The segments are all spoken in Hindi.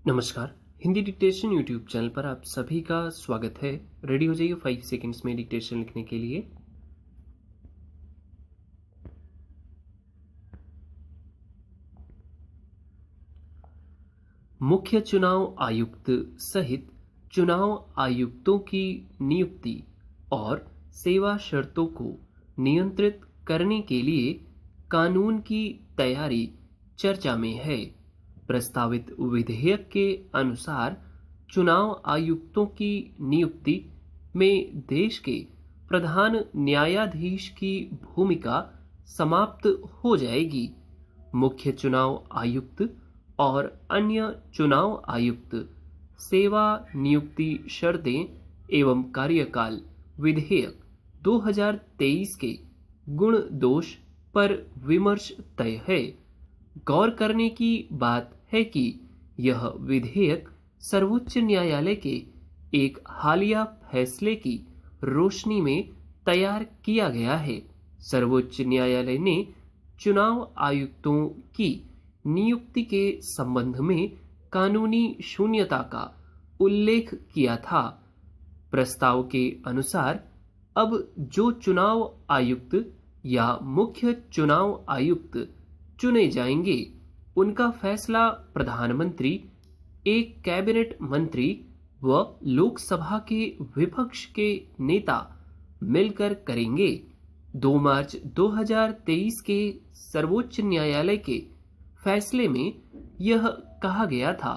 नमस्कार। हिंदी डिक्टेशन यूट्यूब चैनल पर आप सभी का स्वागत है। रेडी हो जाइए 5 सेकंड्स में डिक्टेशन लिखने के लिए। मुख्य चुनाव आयुक्त सहित चुनाव आयुक्तों की नियुक्ति और सेवा शर्तों को नियंत्रित करने के लिए कानून की तैयारी चर्चा में है। प्रस्तावित विधेयक के अनुसार चुनाव आयुक्तों की नियुक्ति में देश के प्रधान न्यायाधीश की भूमिका समाप्त हो जाएगी। मुख्य चुनाव आयुक्त और अन्य चुनाव आयुक्त सेवा नियुक्ति शर्तें एवं कार्यकाल विधेयक 2023 के गुण दोष पर विमर्श तय है। गौर करने की बात है कि यह विधेयक सर्वोच्च न्यायालय के एक हालिया फैसले की रोशनी में तैयार किया गया है। सर्वोच्च न्यायालय ने चुनाव आयुक्तों की नियुक्ति के संबंध में कानूनी शून्यता का उल्लेख किया था। प्रस्ताव के अनुसार अब जो चुनाव आयुक्त या मुख्य चुनाव आयुक्त चुने जाएंगे, उनका फैसला प्रधानमंत्री, एक कैबिनेट मंत्री व लोकसभा के विपक्ष के नेता मिलकर करेंगे। 2 मार्च 2023 के सर्वोच्च न्यायालय के फैसले में यह कहा गया था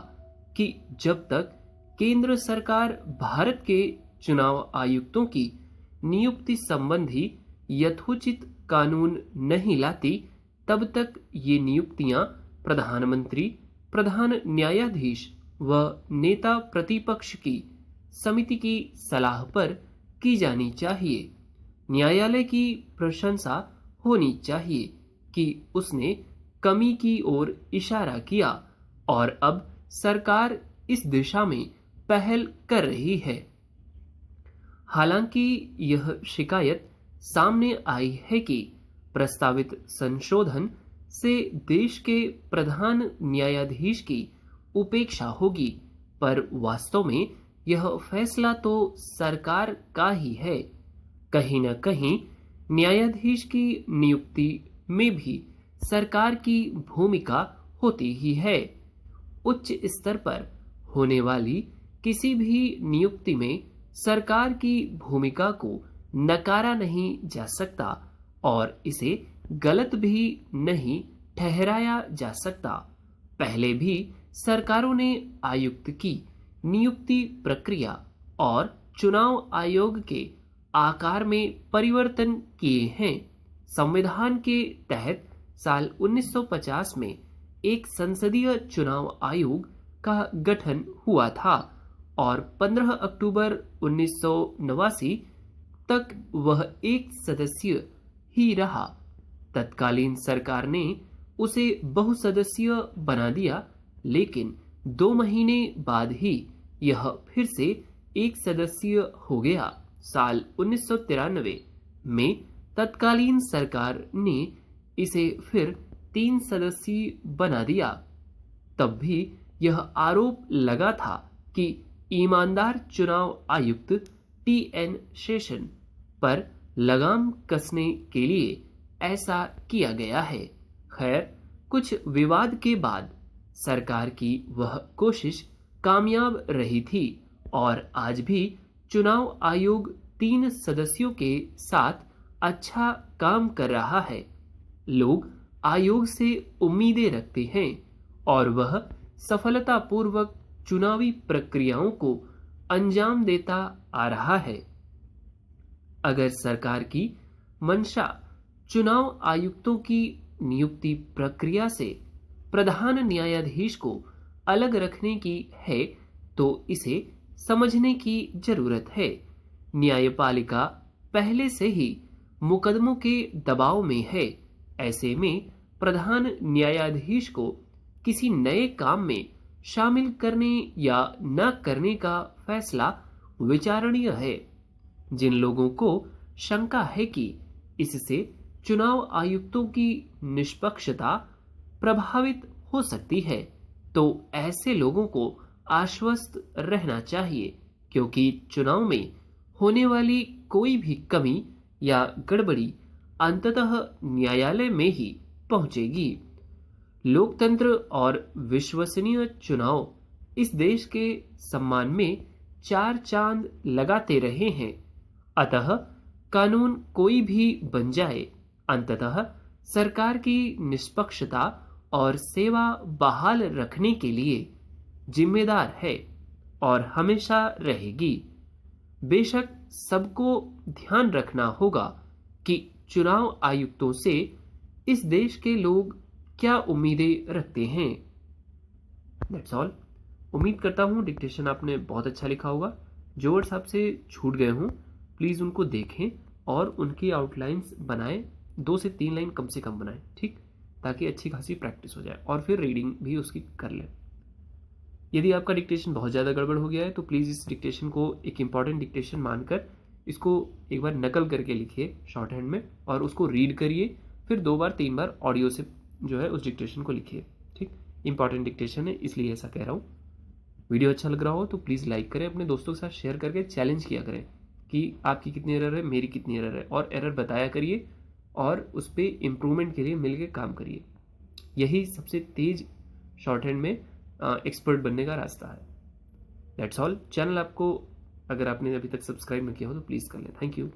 कि जब तक केंद्र सरकार भारत के चुनाव आयुक्तों की नियुक्ति संबंधी यथोचित कानून नहीं लाती, तब तक ये नियुक्तियां प्रधानमंत्री, प्रधान न्यायाधीश व नेता प्रतिपक्ष की समिति की सलाह पर की जानी चाहिए। न्यायालय की प्रशंसा होनी चाहिए कि उसने कमी की ओर इशारा किया और अब सरकार इस दिशा में पहल कर रही है। हालांकि यह शिकायत सामने आई है कि प्रस्तावित संशोधन से देश के प्रधान न्यायाधीश की उपेक्षा होगी, पर वास्तव में यह फैसला तो सरकार का ही है। कहीं न कहीं न्यायाधीश की नियुक्ति में भी सरकार की भूमिका होती ही है। उच्च स्तर पर होने वाली किसी भी नियुक्ति में सरकार की भूमिका को नकारा नहीं जा सकता और इसे गलत भी नहीं ठहराया जा सकता। पहले भी सरकारों ने आयुक्त की नियुक्ति प्रक्रिया और चुनाव आयोग के आकार में परिवर्तन किए हैं। संविधान के तहत साल 1950 में एक संसदीय चुनाव आयोग का गठन हुआ था और 15 अक्टूबर 1989 तक वह एक सदस्यीय ही रहा। तत्कालीन सरकार ने उसे बहुसदस्यीय बना दिया, लेकिन 2 महीने बाद ही यह फिर से एक सदस्यीय हो गया। साल 1993 में तत्कालीन सरकार ने इसे फिर 3 सदस्यीय बना दिया। तब भी यह आरोप लगा था कि ईमानदार चुनाव आयुक्त TN शेषन पर लगाम कसने के लिए ऐसा किया गया है। खैर, कुछ विवाद के बाद सरकार की वह कोशिश कामयाब रही थी और आज भी चुनाव आयोग 3 सदस्यों के साथ अच्छा काम कर रहा है। लोग आयोग से उम्मीदें रखते हैं और वह सफलतापूर्वक चुनावी प्रक्रियाओं को अंजाम देता आ रहा है। अगर सरकार की मंशा चुनाव आयुक्तों की नियुक्ति प्रक्रिया से प्रधान न्यायाधीश को अलग रखने की है, तो इसे समझने की जरूरत है। न्यायपालिका पहले से ही मुकदमों के दबाव में है। ऐसे में प्रधान न्यायाधीश को किसी नए काम में शामिल करने या न करने का फैसला विचारणीय है। जिन लोगों को शंका है कि इससे चुनाव आयुक्तों की निष्पक्षता प्रभावित हो सकती है, तो ऐसे लोगों को आश्वस्त रहना चाहिए, क्योंकि चुनाव में होने वाली कोई भी कमी या गड़बड़ी अंततः न्यायालय में ही पहुंचेगी। लोकतंत्र और विश्वसनीय चुनाव इस देश के सम्मान में चार चांद लगाते रहे हैं। अतः कानून कोई भी बन जाए, अंततः सरकार की निष्पक्षता और सेवा बहाल रखने के लिए जिम्मेदार है और हमेशा रहेगी। बेशक सबको ध्यान रखना होगा कि चुनाव आयुक्तों से इस देश के लोग क्या उम्मीदें रखते हैं। That's all. उम्मीद करता हूँ डिक्टेशन आपने बहुत अच्छा लिखा होगा। जो वर्ड्स आपसे छूट गए हों प्लीज़ उनको देखें और उनकी आउटलाइंस बनाएं, 2 से 3 लाइन कम से कम बनाएं, ठीक, ताकि अच्छी खासी प्रैक्टिस हो जाए और फिर रीडिंग भी उसकी कर लें। यदि आपका डिक्टेशन बहुत ज़्यादा गड़बड़ हो गया है तो प्लीज़ इस डिक्टेशन को एक इम्पॉर्टेंट डिक्टेशन मानकर इसको एक बार नकल करके लिखिए शॉर्ट हैंड में और उसको रीड करिए, फिर 2 बार 3 बार ऑडियो से जो है उस डिक्टेशन को लिखिए, ठीक। इंपॉर्टेंट डिक्टेशन है इसलिए ऐसा कह रहा हूँ। वीडियो अच्छा लग रहा हो तो प्लीज़ लाइक करें, अपने दोस्तों के साथ शेयर करके चैलेंज किया करें कि आपकी कितनी एरर है, मेरी कितनी एरर है, और एरर बताया करिए और उस पर इम्प्रूवमेंट के लिए मिलकर काम करिए। यही सबसे तेज शॉर्ट हैंड में एक्सपर्ट बनने का रास्ता है। That's all. चैनल आपको अगर आपने अभी तक सब्सक्राइब नहीं किया हो तो प्लीज़ कर लें। Thank you.